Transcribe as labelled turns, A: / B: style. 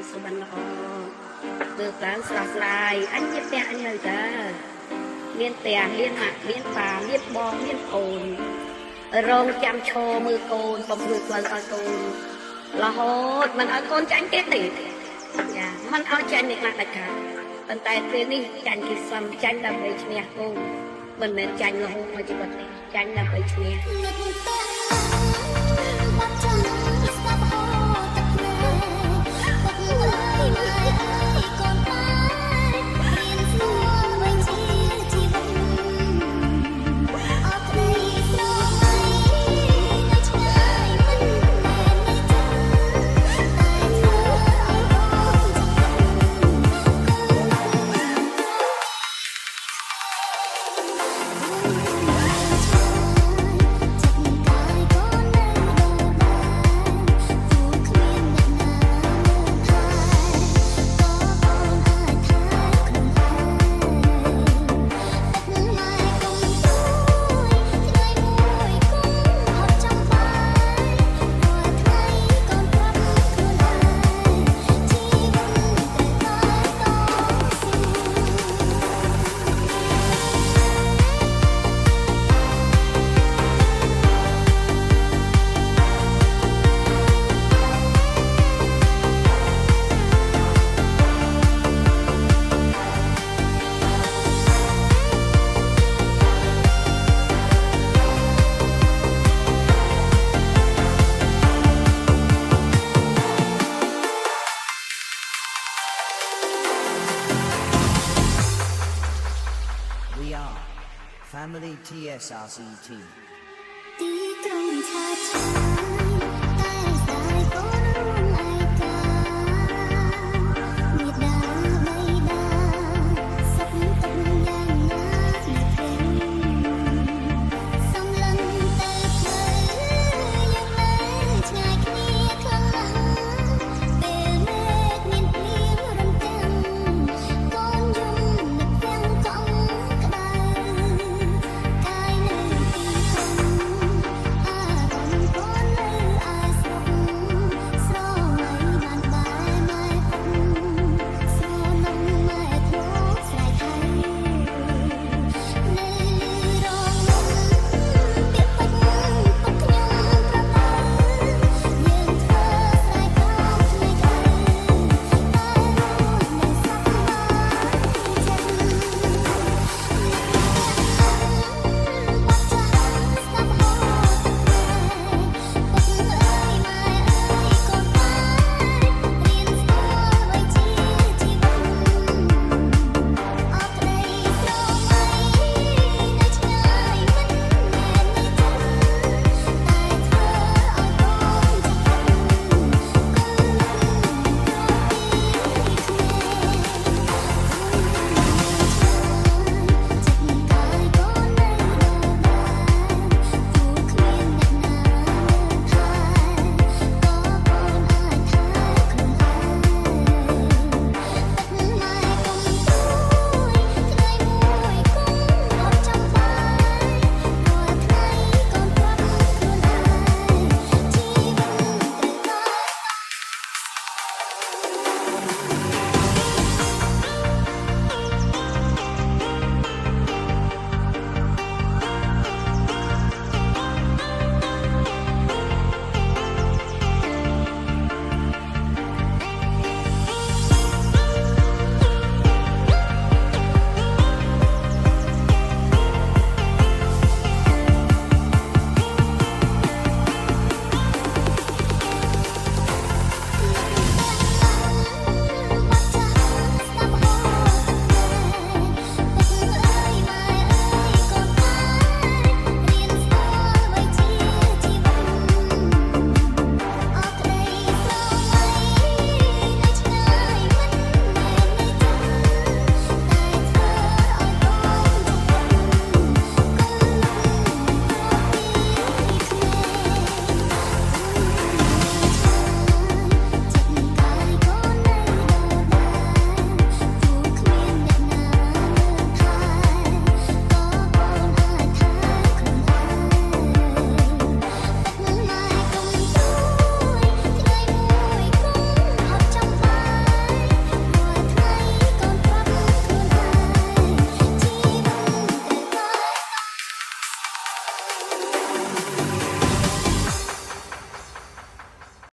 A: សុបិនល្អធ្វើតាមស្រស់ស្រាយអញជាផ្ទះអញនៅតាមានផ្ទះមានម៉ាក់មានប៉ាមានបងមានអូនរងចាំឈរមើលកូនបំរួចផ្លូវឲ្យកូនរហូតមិនឲ្យកូនចាញ់ទៀតទេចាមិនឲ្យចាញ់អ្នកណាដាច់ខាតប៉ុន្តែពេលនេះចាញ់គេសំចាញ់ដើម្បីឈ្នះកូនមិនមែនចាញ់រហូតមកជីវិតទេចាញ់ដើម្បីឈ្នះ
B: Family TSRC team.